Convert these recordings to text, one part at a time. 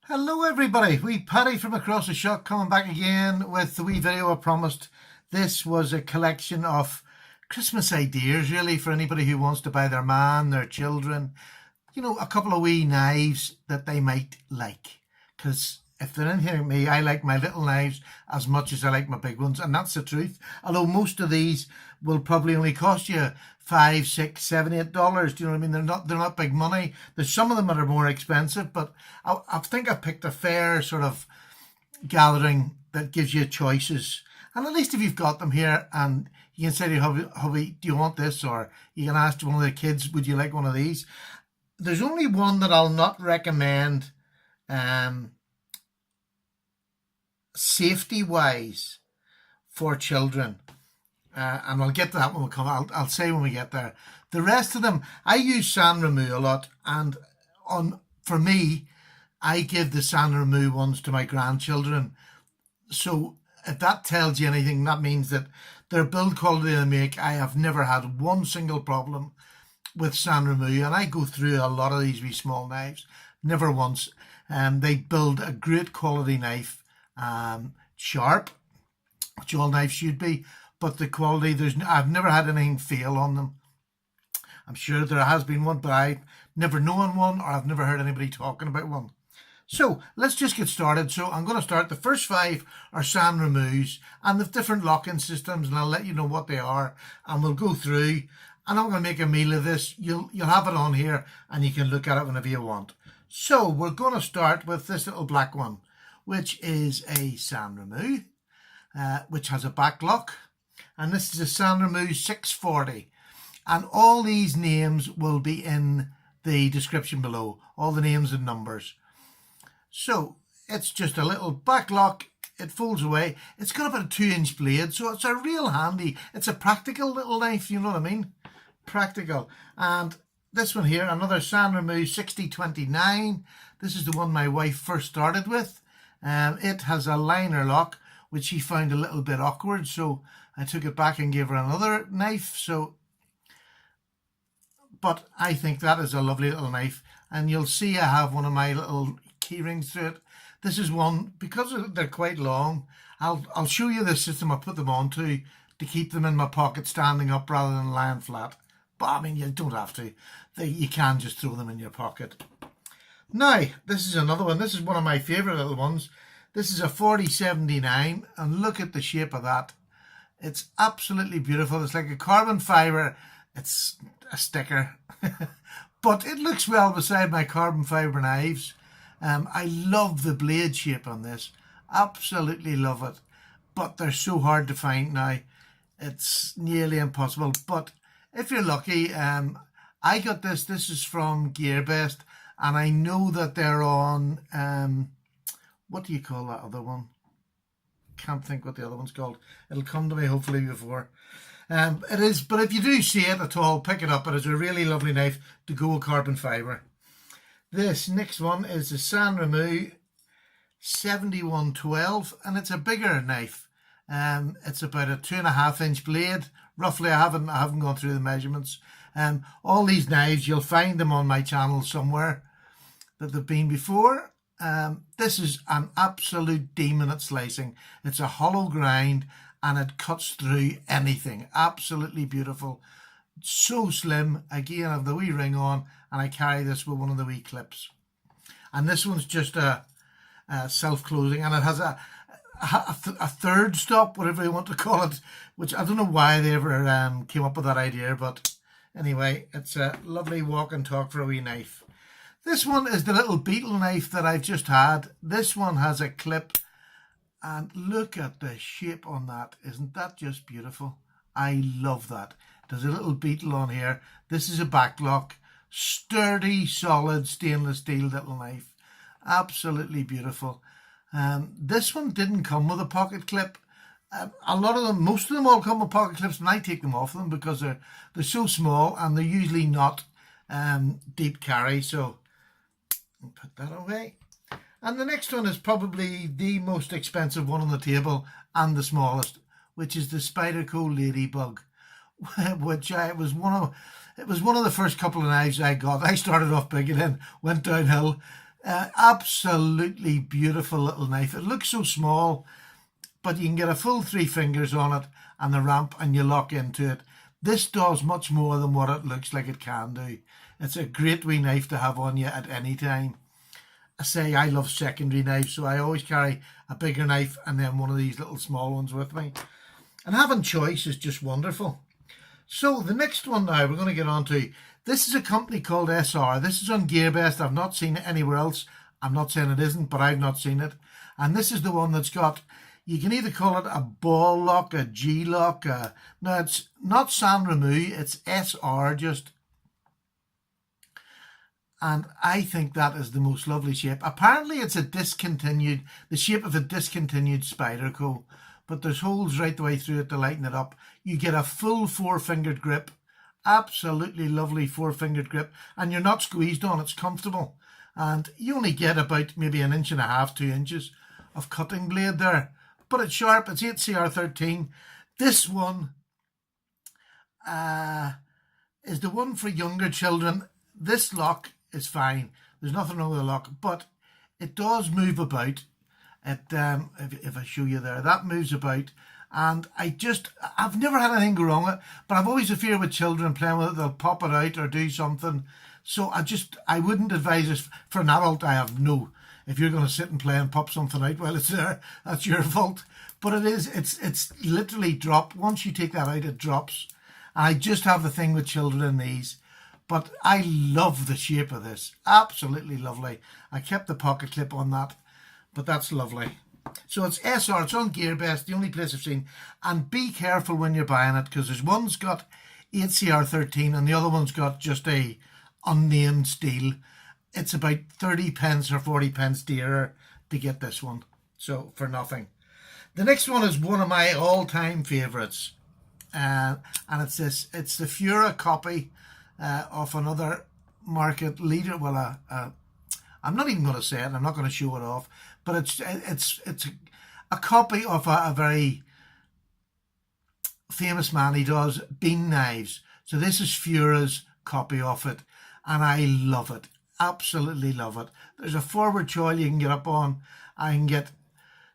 Hello everybody, wee Paddy from across the shop coming back again with the wee video I promised. This was a collection of Christmas ideas really for anybody who wants to buy their man, their children, a couple of wee knives that they might like. Because if they're anything like me, I like my little knives as much as I like my big ones, and that's the truth. Although most of these will probably only cost you $5, $6, $7, $8. Do you know what I mean? They're not big money. There's some of them that are more expensive, but I think I picked a fair sort of gathering that gives you choices. And at least if you've got them here and you can say to your hubby, do you want this? Or you can ask one of the kids, would you like one of these? There's only one that I'll not recommend safety wise for children, and I'll get to that when we come. I'll say when we get there. The rest of them, I use San Remo a lot, and for me, I give the San Remo ones to my grandchildren. So if that tells you anything, that means that their build quality they make, I have never had one single problem with San Remo, and I go through a lot of these wee small knives, never once. They build a great quality knife, sharp, which all knives should be, but the quality, I've never had anything fail on them. I'm sure there has been one, but I've never known one, or I've never heard anybody talking about one. So let's just get started. So I'm going to start. The first 5 are San Remos, and they've different locking systems, and I'll let you know what they are, and we'll go through. And I'm going to make a meal of this. You'll have it on here, and you can look at it whenever you want. So we're going to start with this little black one, which is a San Remo, which has a back lock. And this is a San Remo 640. And all these names will be in the description below, all the names and numbers. So it's just a little back lock. It folds away. It's got about a 2-inch blade, so it's a real handy, it's a practical little knife, you know what I mean? Practical. And this one here, another San Remo 6029. This is the one my wife first started with. It has a liner lock, which she found a little bit awkward, so I took it back and gave her another knife. But I think that is a lovely little knife, and you'll see I have one of my little key rings through it. This is one, because they're quite long, I'll show you the system I put them onto to keep them in my pocket standing up rather than lying flat. But I mean, you don't have to. You can just throw them in your pocket. Now, this is another one. This is one of my favourite little ones. This is a 4079, and look at the shape of that. It's absolutely beautiful. It's like a carbon fibre. It's a sticker, but it looks well beside my carbon fibre knives. I love the blade shape on this. Absolutely love it. But they're so hard to find now. It's nearly impossible. But if you're lucky, I got this. This is from GearBest, and I know that they're on, what do you call that other one? Can't think what the other one's called. It'll come to me hopefully before. It is, but if you do see it at all, pick it up. It is a really lovely knife to go with carbon fibre. This next one is the San Remo 7112, and it's a bigger knife. It's about a 2.5-inch blade, roughly. I haven't gone through the measurements. All these knives, you'll find them on my channel somewhere that they've been before. This is an absolute demon at slicing. It's a hollow grind, and it cuts through anything. Absolutely beautiful. So slim. Again, I have the wee ring on, and I carry this with one of the wee clips. And this one's just a self-closing, and it has a third stop, whatever you want to call it, which I don't know why they ever came up with that idea, but anyway, it's a lovely walk and talk for a wee knife. This one is the little beetle knife that I've just had. This one has a clip, and look at the shape on that. Isn't that just beautiful? I love that. There's a little beetle on here. This is a back lock. Sturdy, solid, stainless steel little knife. Absolutely beautiful. This one didn't come with a pocket clip. A lot of them, most of them all come with pocket clips, and I take them off them because they're so small, and they're usually not deep carry. So I'll put that away. And the next one is probably the most expensive one on the table and the smallest, which is the Spyderco ladybug, which it was one of the first couple of knives I got. I started off big and then went downhill. Absolutely beautiful little knife. It looks so small, but you can get a full 3 fingers on it and the ramp and you lock into it. This does much more than what it looks like it can do. It's a great wee knife to have on you at any time. I say I love secondary knives, so I always carry a bigger knife and then one of these little small ones with me. And having choice is just wonderful. So the next one now we're going to get on to, this is a company called S.A.K. This is on GearBest. I've not seen it anywhere else. I'm not saying it isn't, but I've not seen it. And this is the one that's got, you can either call it a ball lock, a G-lock. No, it's not sans remue, it's S.R. just. And I think that is the most lovely shape. Apparently it's a discontinued, the shape of a discontinued Spyderco, but there's holes right the way through it to lighten it up. You get a full 4-fingered grip, absolutely lovely 4-fingered grip, and you're not squeezed on, it's comfortable. And you only get about maybe 1.5 inches, 2 inches of cutting blade there, but it's sharp. It's 8CR13. This one is the one for younger children. This lock is fine. There's nothing wrong with the lock, but it does move about. It, if I show you there, that moves about. And I've never had anything go wrong with it, but I've always a fear with children playing with it, they'll pop it out or do something. So I wouldn't advise this for an adult. I have no, if you're going to sit and play and pop something out while it's there, that's your fault. But it's literally drop. Once you take that out, it drops. And I just have the thing with children in these. But I love the shape of this. Absolutely lovely. I kept the pocket clip on that, but that's lovely. So it's S.R. It's on GearBest, the only place I've seen. And be careful when you're buying it, because there's one's got 8CR13 and the other one's got just a unnamed steel. It's about 30 pence or 40 pence dearer to get this one. So for nothing. The next one is one of my all-time favourites. And it's this. It's the Fura copy of another market leader. Well, I'm not even going to say it. I'm not going to show it off. But it's a copy of a very famous man. He does bean knives. So this is Fura's copy of it, and I love it. Absolutely love it. There's a forward choil you can get up on. I can get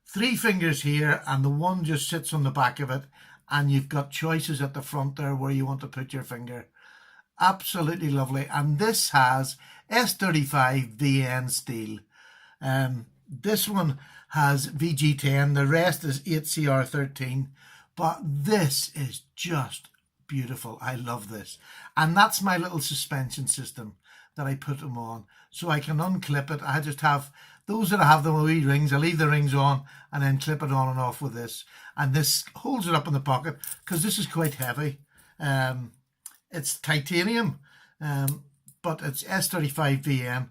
3 fingers here, and the one just sits on the back of it, and you've got choices at the front there where you want to put your finger. Absolutely lovely. And this has S35 VN steel. This one has VG10. The rest is 8CR13. But this is just beautiful. I love this. And that's my little suspension system that I put them on. So I can unclip it. I just have those that I have the wee rings. I leave the rings on and then clip it on and off with this. And this holds it up in the pocket because this is quite heavy. It's titanium, but it's S35 VM.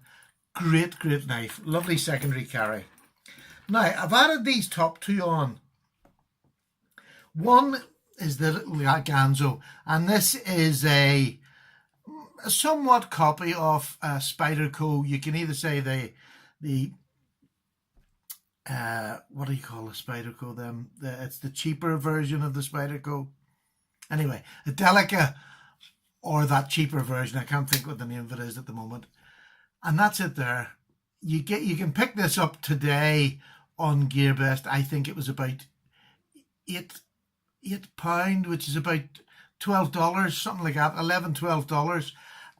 Great, great knife. Lovely secondary carry. Now, I've added these top 2 on. One is the little Ganzo, and this is a somewhat copy of Spyderco. You can either say the what do you call the Spyderco? It's the cheaper version of the Spyderco. Anyway, a Delica, or that cheaper version. I can't think what the name of it is at the moment. And that's it there. You can pick this up today on GearBest. I think it was about £8, which is about $12, something like that, $11-12.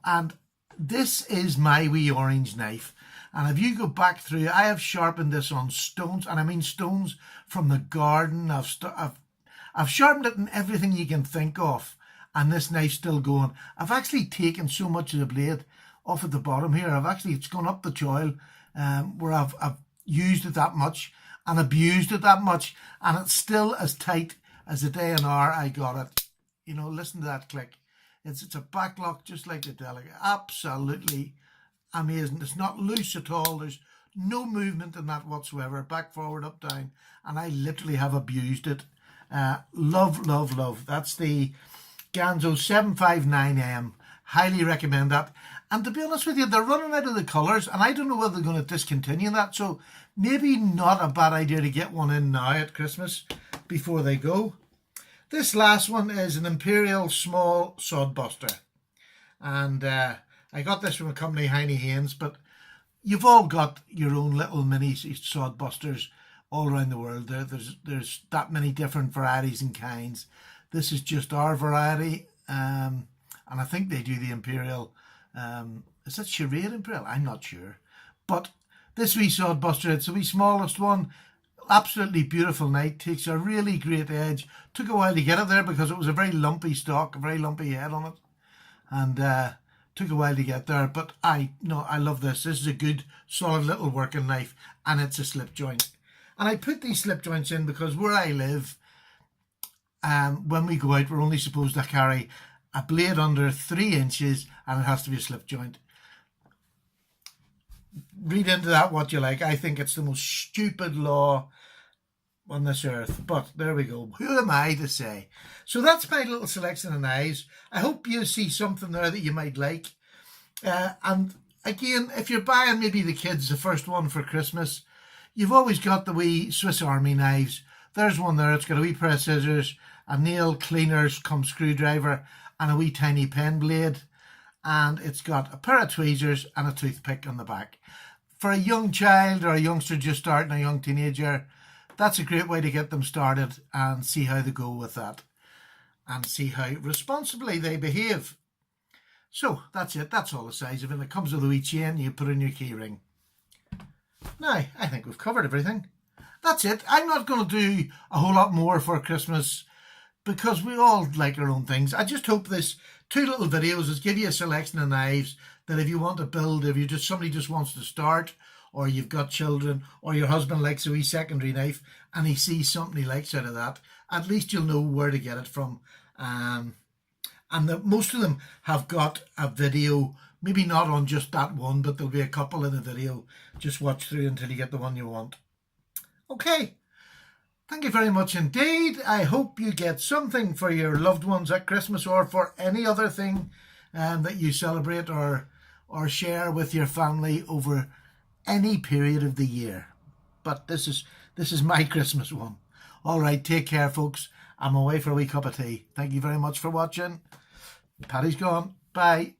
And this is my wee orange knife. And if you go back through, I have sharpened this on stones, and I mean stones from the garden. I've sharpened it in everything you can think of. And this knife's still going. I've actually taken so much of the blade off at the bottom here. It's gone up the choil where I've used it that much and abused it that much, and it's still as tight as the day and hour I got it. You know, listen to that click. It's a backlock just like the Delica. Absolutely amazing. It's not loose at all. There's no movement in that whatsoever. Back, forward, up, down. And I literally have abused it. Love, love, love. That's the Ganzo 759M. Highly recommend that. And to be honest with you, they're running out of the colours, and I don't know whether they're going to discontinue that. So maybe not a bad idea to get one in now at Christmas before they go. This last one is an Imperial small sod buster. And I got this from a company, Heine Haynes, but you've all got your own little mini sodbusters all around the world. There's that many different varieties and kinds. This is just our variety, and I think they do the Imperial. Is that Charade Imperial? I'm not sure, but this wee sodbuster, it's the wee smallest one. Absolutely beautiful night. Takes a really great edge. Took a while to get it there because it was a very lumpy stock, a very lumpy head on it, and took a while to get there. But I love this. This is a good, solid little working knife, and it's a slip joint. And I put these slip joints in because where I live, when we go out, we're only supposed to carry a blade under 3 inches, and it has to be a slip joint. Read into that what you like. I think it's the most stupid law on this earth, but there we go. Who am I to say? So that's my little selection of knives. I hope you see something there that you might like. And again, if you're buying maybe the kids the first one for Christmas, you've always got the wee Swiss Army knives. There's one there. It's got a wee pair of scissors, a nail cleaner cum screwdriver, and a wee tiny pen blade. And it's got a pair of tweezers and a toothpick on the back. For a young child or a youngster just starting, a young teenager, that's a great way to get them started and see how they go with that and see how responsibly they behave. So that's it. That's all the size of it. It comes with a wee chain. You put in your key ring. Now, I think we've covered everything. That's it. I'm not going to do a whole lot more for Christmas because we all like our own things. I just hope this 2 little videos is give you a selection of knives that if you want to build, if you just somebody just wants to start, or you've got children, or your husband likes a wee secondary knife and he sees something he likes out of that, at least you'll know where to get it from. And most of them have got a video, maybe not on just that one, but there'll be a couple in the video. Just watch through until you get the one you want. Okay. Thank you very much indeed. I hope you get something for your loved ones at Christmas or for any other thing that you celebrate or share with your family over any period of the year. But this is my Christmas one. All right, take care, folks. I'm away for a wee cup of tea. Thank you very much for watching. Paddy's gone. Bye.